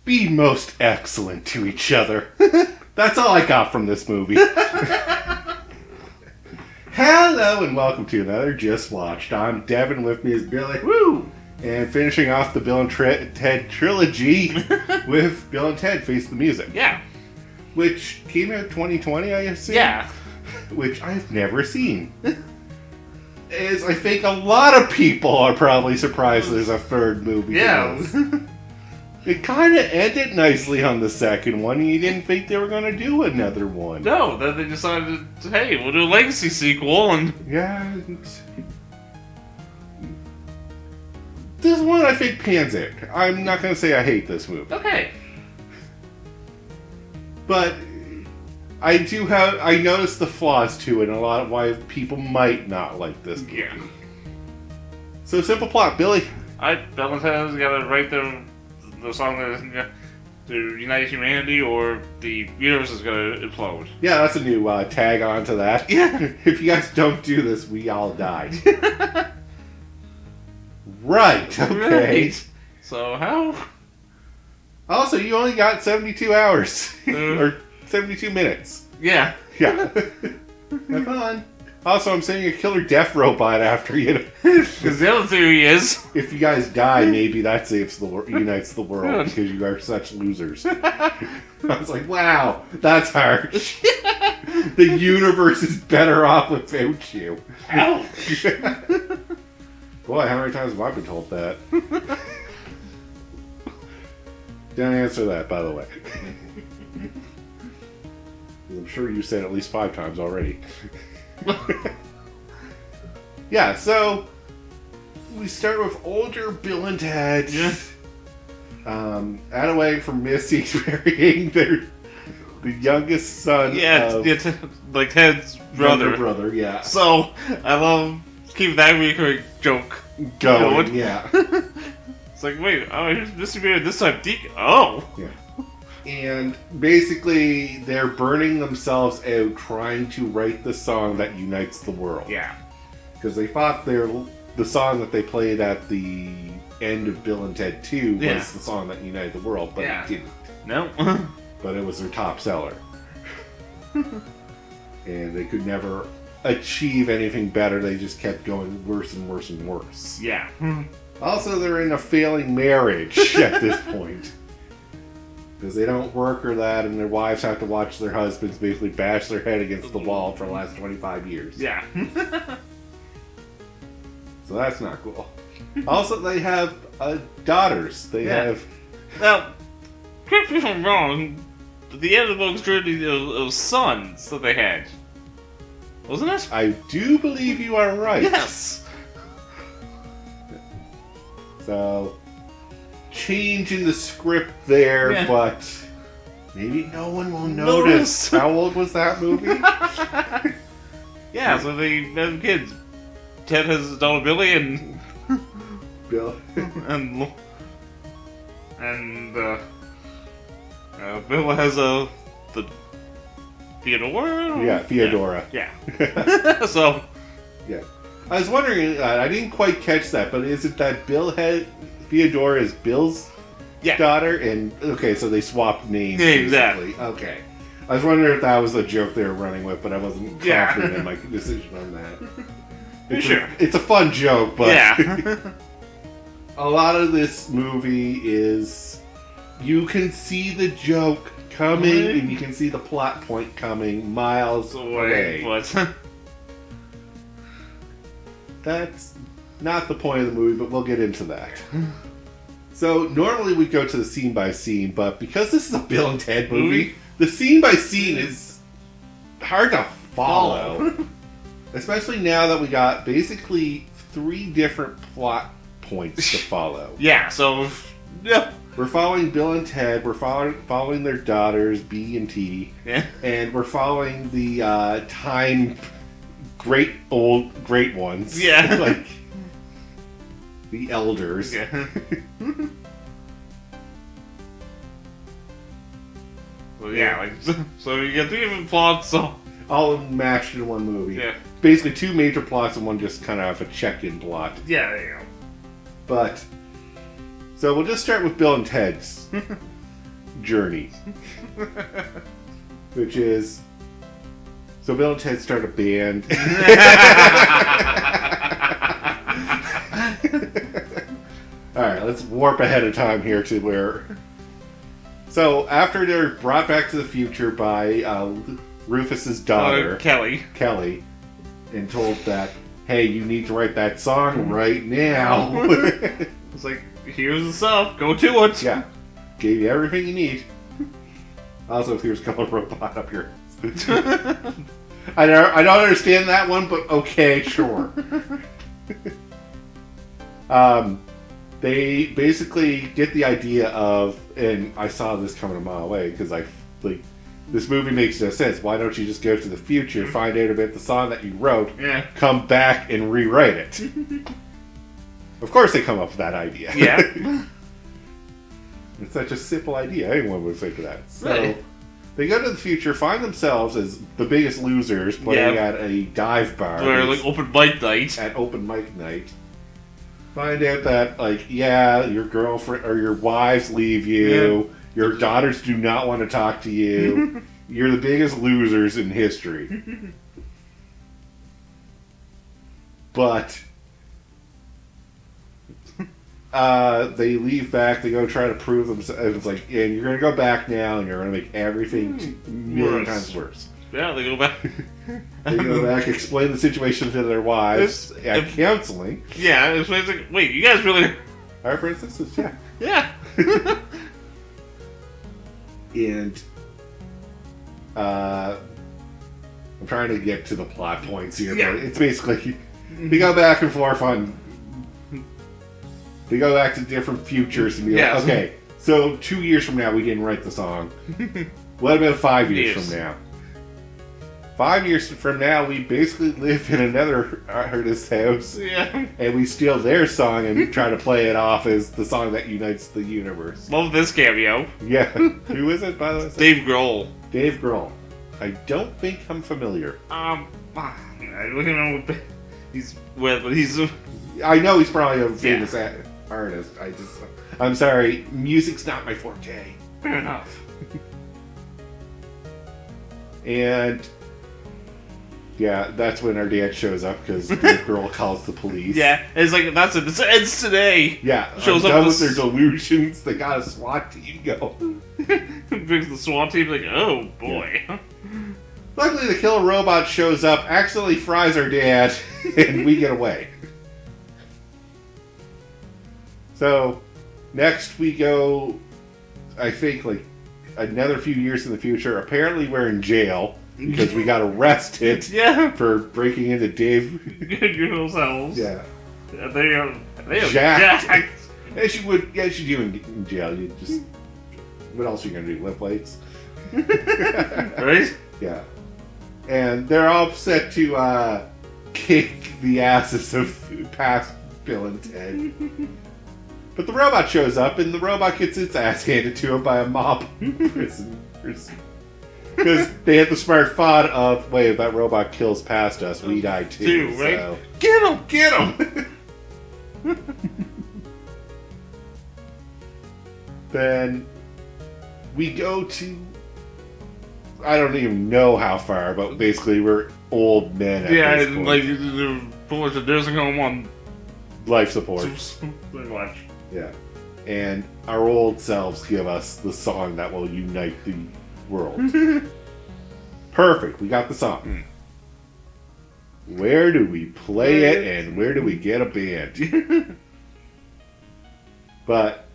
be most excellent to each other. That's all I got from this movie. Hello and welcome to another Just Watched. I'm Devin, with me is Billy. Woo! And finishing off the Bill and Ted trilogy with Bill and Ted Face the Music. Yeah. Which came out 2020, I assume? Yeah. Which I've never seen. As I think a lot of people are probably surprised there's a third movie. Yeah. It kind of ended nicely on the second one, and you didn't think they were going to do another one. No, then they decided, hey, we'll do a legacy sequel, and... Yeah. This one I think pans out. I'm not going to say I hate this movie. Okay. But I noticed the flaws to it and a lot of why people might not like this movie. Yeah. So, simple plot, Billy. Bill and Ted's gotta write the song that to unite humanity, or the universe is gonna implode. Yeah, that's a new tag on to that. Yeah. If you guys don't do this, we all die. Right, okay. Right. So, how? Also, you only got 72 hours. Or 72 minutes. Yeah. Yeah. Have fun. Also, I'm sending a killer death robot after you. Because the other theory is... If you guys die, maybe that unites the world, because you are such losers. I was like, wow, that's harsh. The universe is better off without you. Ouch. Boy, how many times have I been told that? Don't answer that, by the way. I'm sure you said at least 5 times already. Yeah, so we start with older Bill and Ted. Yeah. Away from Missy marrying the youngest son. Yeah, like Ted's brother. Younger brother, yeah. So, I love keeping that recurring joke Going, yeah. It's like, wait, here's Mr. Beard this time, Deke. Oh! Yeah. And basically, they're burning themselves out trying to write the song that unites the world. Yeah. Because they thought the song that they played at the end of Bill and Ted 2 was the song that united the world, but it didn't. No. But it was their top seller. And they could never achieve anything better. They just kept going worse and worse and worse. Yeah. Also, they're in a failing marriage at this point. Because they don't work or that, and their wives have to watch their husbands basically bash their head against the wall for the last 25 years. Yeah. So that's not cool. Also, they have daughters. They have... Now, correct me if I'm wrong, but the end of the book's journey of sons that they had. Wasn't it? I do believe you are right. Yes! So, change in the script there, but maybe no one will notice. How old was that movie? Yeah, so they have kids. Ted has his daughter Billy, and Bill. and Bill has the Theodora? Yeah, Theodora. Yeah. So... Yeah. I was wondering, I didn't quite catch that, but is it that Theodora is Bill's daughter? And, okay, so they swapped names. Exactly. Okay. I was wondering if that was the joke they were running with, but I wasn't confident in my decision on that. It's a fun joke, but a lot of this movie is, you can see the joke coming, and you can see the plot point coming miles away. That's not the point of the movie, but we'll get into that. So, normally we go to the scene by scene, but because this is a Bill and Ted movie, the scene by scene is hard to follow. Especially now that we got basically 3 different plot points to follow. Yeah, so... Yeah. We're following Bill and Ted, we're following their daughters, B and T, and we're following the great ones. Yeah. Like, the elders. Yeah. Well, yeah, like, so you get 3 different plots, so... All mashed in one movie. Yeah. Basically 2 major plots and one just kind of a check-in plot. Yeah, there you go. But, so we'll just start with Bill and Ted's. journey. Which is... So Bill and Ted start a band. Alright, let's warp ahead of time here to where... So, after they're brought back to the future by Rufus's daughter, Kelly, and told that, hey, you need to write that song right now. It's like, here's the stuff, go to it. Yeah, gave you everything you need. Also, here's Killer Robot up here. I don't understand that one, but okay, sure. They basically get the idea of, and I saw this coming a mile away because this movie makes no sense. Why don't you just go to the future, find out about the song that you wrote, come back and rewrite it? Of course, they come up with that idea. Yeah, it's such a simple idea. Anyone would think of that. So right. They go to the future, find themselves as the biggest losers playing at a dive bar. Where like open mic night. At open mic night. Find out that, your girlfriend or your wives leave you. Yeah. Your daughters do not want to talk to you. You're the biggest losers in history. But they leave back. They go try to prove themselves. It's like, and you're going to go back now, and you're going to make everything a million times worse. Yeah, they go back. They go back, explain the situation to their wives at counseling. Yeah, it's like, wait, you guys really... Our princesses, yeah. Yeah. And, I'm trying to get to the plot points here, but it's basically, they go back and forth on... They go back to different futures and be like, okay, so 2 years from now we didn't write the song. What about 5 years from now? 5 years from now, we basically live in another artist's house, and we steal their song and try to play it off as the song that unites the universe. Love this cameo. Yeah. Who is it, by the way? Dave Grohl. Dave Grohl. I don't think I'm familiar. I don't know what he's with, but he's... I know he's probably a famous artist. I'm sorry, music's not my forte. Fair enough. And... yeah, that's when our dad shows up because the girl calls the police. Yeah, it's like, that's it. It's today. Yeah, shows up with their delusions. They got a SWAT team going. Brings the SWAT team, like, oh boy. Yeah. Luckily, the killer robot shows up, accidentally fries our dad, and we get away. So, next we go, I think, another few years in the future. Apparently, we're in jail. Because we got arrested for breaking into Dave Grohl's house. Yeah. They are jacked. As you do in jail. You just... What else are you going to do? Lift weights? Right? Yeah. And they're all set to kick the asses of past Bill and Ted. But the robot shows up, and the robot gets its ass handed to him by a mob prisoners. Because they had the smart thought of, wait, if that robot kills past us, we die too. Right? So. Get him! Then we go to, I don't even know how far, but basically we're old men at this point. They're forced to nursing home on life support. Pretty much. Yeah. And our old selves give us the song that will unite the world. Perfect. We got the song. Where do we play it, and where do we get a band? But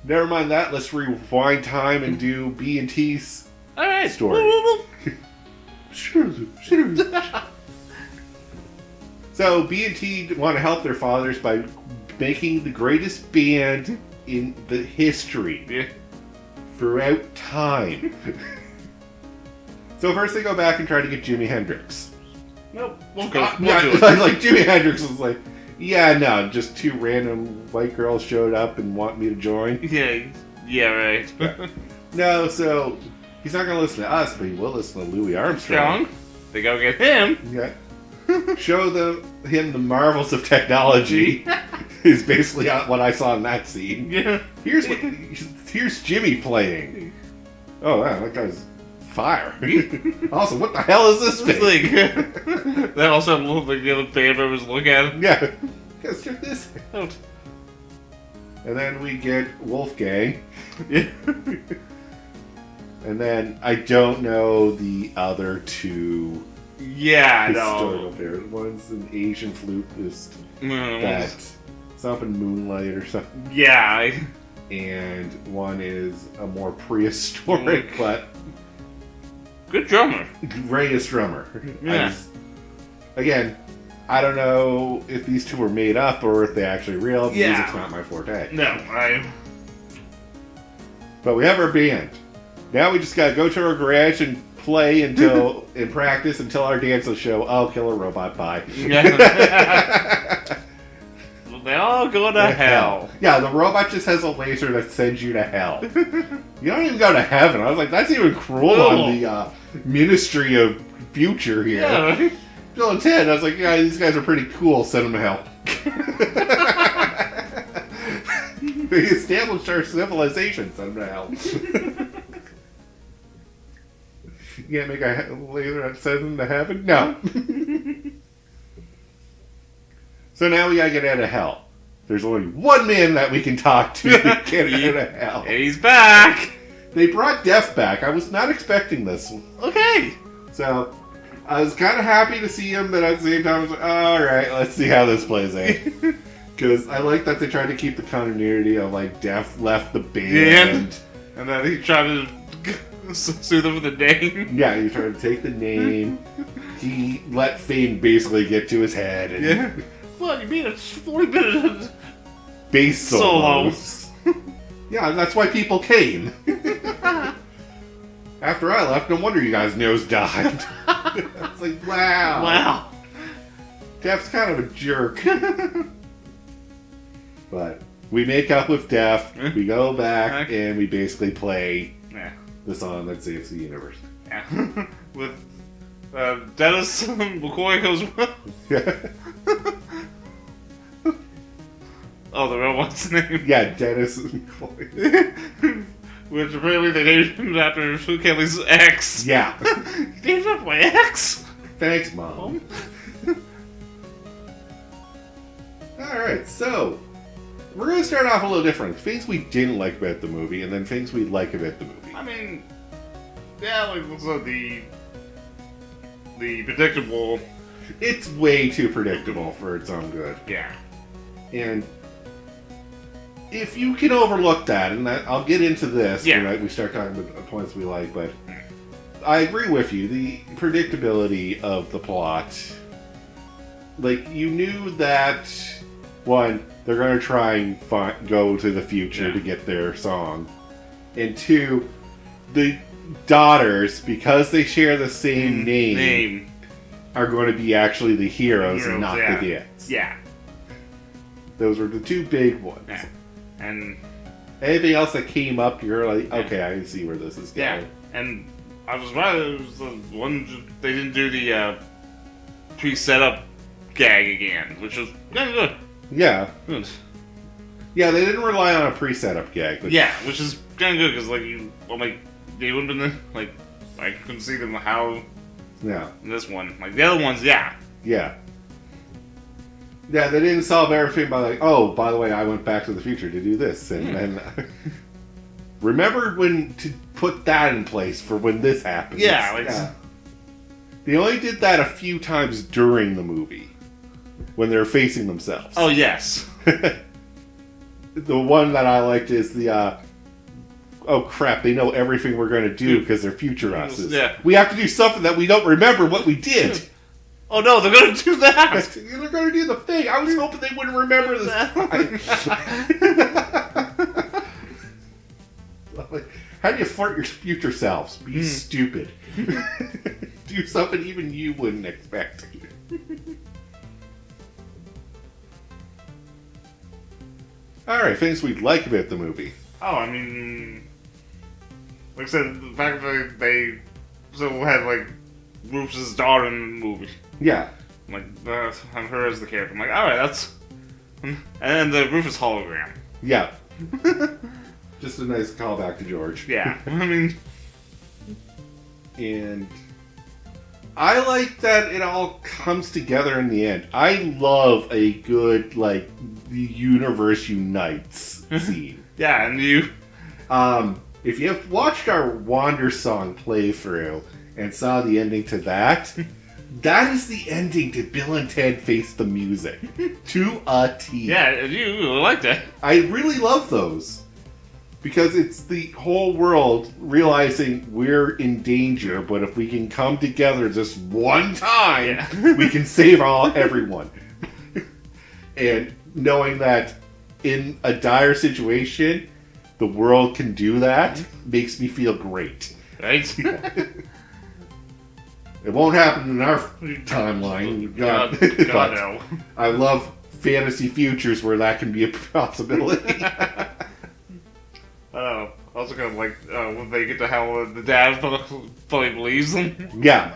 never mind that. Let's rewind time and do B&T's story. So B&T want to help their fathers by making the greatest band in the history. Throughout time. So first they go back and try to get Jimi Hendrix. Nope. Like Jimi Hendrix was like, yeah, no, just two random white girls showed up and want me to join. Yeah, right. No, so he's not going to listen to us, but he will listen to Louis Armstrong. They go get him. Yeah. Show him the marvels of technology. is basically what I saw in that scene. Yeah. Here's Jimmy playing. Oh, wow, that guy's fire. Also, what the hell is this thing? That also looked like the other band members look at him. Yeah. Let's check this out. And then we get Wolfgang. Yeah. And then I don't know the other two Yeah, historical figures. One's an Asian flutist that something Moonlight or something. Yeah. And one is a more prehistoric, but good drummer. greatest drummer. Yeah. Again, I don't know if these two were made up or if they actually real. Yeah. Music's not my forte. No, But we have our band. Now we just gotta go to our garage and play until and practice until our dance will show. Oh, Killer Robot, bye. They all go to hell. Yeah, the robot just has a laser that sends you to hell. You don't even go to heaven. I was like, that's even cruel on the Ministry of Future here. Yeah. Bill and Ted, I was like, yeah, these guys are pretty cool. Send them to hell. They established our civilization. Send them to hell. You can't make a laser that sends them to heaven? No. So now we gotta get out of hell. There's only one man that we can talk to to get out of hell. And he's back! They brought Death back. I was not expecting this. Okay. So, I was kind of happy to see him, but at the same time, I was like, alright, let's see how this plays out. Because I like that they tried to keep the continuity of, like, Death left the band. And then he tried to soothe him with the name. Yeah, he tried to take the name. He let Fame basically get to his head. And Yeah. Well, you mean it's 40 minutes bass solos. Yeah, that's why people came. After I left, no wonder you guys' nose died. It's like, wow. Wow. Def's kind of a jerk. But we make up with Def, we go back, and we basically play the song that saves the universe. Yeah. With Dennis McCoy goes well. Oh, the robot's name. Yeah, Dennis McCoy. Which apparently they named him after Kelly's ex. Yeah. You named after my ex? Thanks, Mom. Alright, so we're going to start off a little different. Things we didn't like about the movie, and then things we like about the movie. I mean, yeah, like so the predictable. It's way too predictable for its own good. Yeah. And if you can overlook that, and I'll get into this when we start talking about the points we like, but I agree with you. The predictability of the plot, like, you knew that, one, they're going to try and go to the future to get their song, and two, the daughters, because they share the same name, are going to be actually the heroes and not the dads. Yeah. Those were the two big ones. Yeah. And anything else that came up, you're like, okay, I can see where this is going. Yeah. And I was right, it was the one they didn't do the pre-setup gag again, which was kind of good. Yeah. Good. Yeah, they didn't rely on a pre-setup gag. But Yeah, which is kind of good because they wouldn't have been like I couldn't see them how. Yeah. This one, like the other ones, yeah. Yeah. Yeah, they didn't solve everything by like, oh, by the way, I went back to the future to do this, and then remember when to put that in place for when this happens. Yeah, They only did that a few times during the movie when they're facing themselves. Oh yes. The one that I liked is the oh crap, they know everything we're going to do because they're future us's. Yeah. We have to do something that we don't remember what we did. Oh no, they're going to do that! They're going to do the thing. I was hoping they wouldn't remember this. How do you flirt your future selves? Be stupid. Do something even you wouldn't expect. Alright, things we like about the movie. Oh, I mean, like I said, the fact that they still had like Bruce's daughter in the movie. Yeah. Like, have her as the character. I'm like, alright, And then the Rufus hologram. Yeah. Just a nice callback to George. Yeah. I mean... And I like that it all comes together in the end. I love a good, like, the universe unites scene. Yeah, and you... If you have watched our Wander Song playthrough and saw the ending to that, that is the ending to Bill and Ted Face the Music. To a T. Yeah, you really like that. I really love those. Because it's the whole world realizing we're in danger, but if we can come together just one time, we can save everyone. And knowing that in a dire situation, the world can do that makes me feel great. Right? It won't happen in our timeline. God no. I love fantasy futures where that can be a possibility. Also kind of like when they get to how the dad fully believes them. Yeah.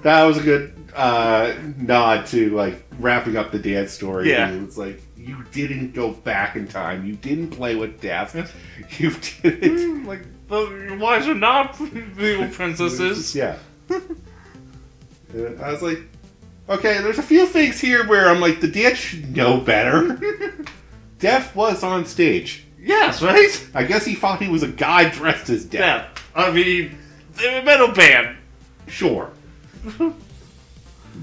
That was a good nod to, like, wrapping up the dad story. Yeah. It's like, you didn't go back in time. You didn't play with death. You didn't. Like, the wives are not evil princesses. Yeah. I was like, okay, there's a few things here where I'm like, the dad should know better. Death was on stage. Yes, right? I guess he thought he was a guy dressed as Death. Yeah. I mean, they're a metal band. Sure.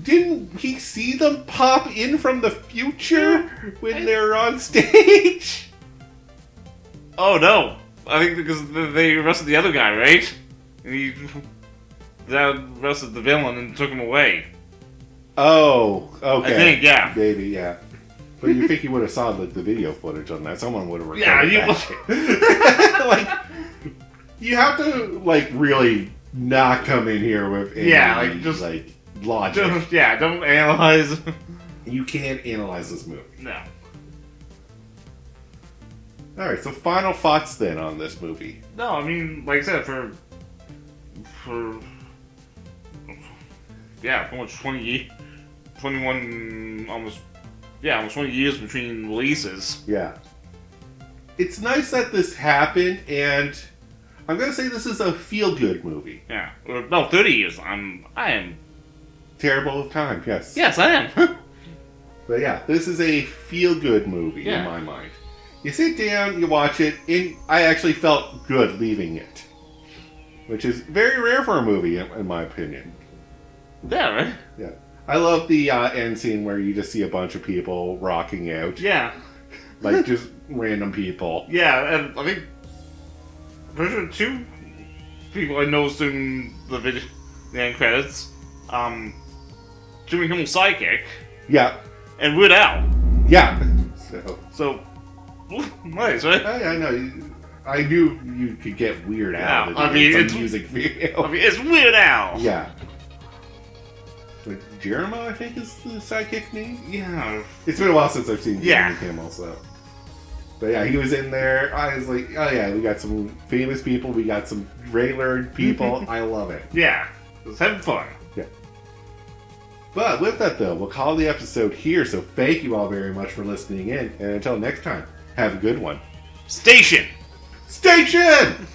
Didn't he see them pop in from the future when they're on stage? Oh, no. I think because they arrested the other guy, right? And he arrested the villain and took him away. Oh, okay. I think, yeah. Maybe, yeah. But you think you would have saw the video footage on that? Someone would have recorded Yeah, that shit. Like, you have to, like, really not come in here with any, logic. Don't analyze. You can't analyze this movie. No. Alright, so final thoughts then on this movie. No, I mean, like I said, for almost 21, almost 20 years between releases. Yeah. It's nice that this happened, and I'm gonna say this is a feel-good movie. Yeah. Or about 30 years. I am... Terrible of time, yes. Yes, I am. But yeah, this is a feel-good movie in my mind. You sit down, you watch it, and I actually felt good leaving it. Which is very rare for a movie, in my opinion. Yeah, right? Yeah. I love the end scene where you just see a bunch of people rocking out. Yeah. Like, just random people. Yeah, and I think... pretty sure two people I noticed in the end credits. Jimmy Kimmel's sidekick. Yeah. And Weird Al. Yeah. So, nice, right? I know. I knew you could get Weird Al. Yeah, I mean, it's music video. I mean, it's Weird Al. Yeah. Like Jeremiah, I think is the sidekick name. Yeah. It's been a while since I've seen Jimmy Kimmel, so. But yeah, he was in there. I was like, oh yeah, we got some famous people, we got some regular people. I love it. Yeah. Just having fun. Yeah. But with that though, we'll call the episode here, so thank you all very much for listening in, and until next time, have a good one. Station! Station!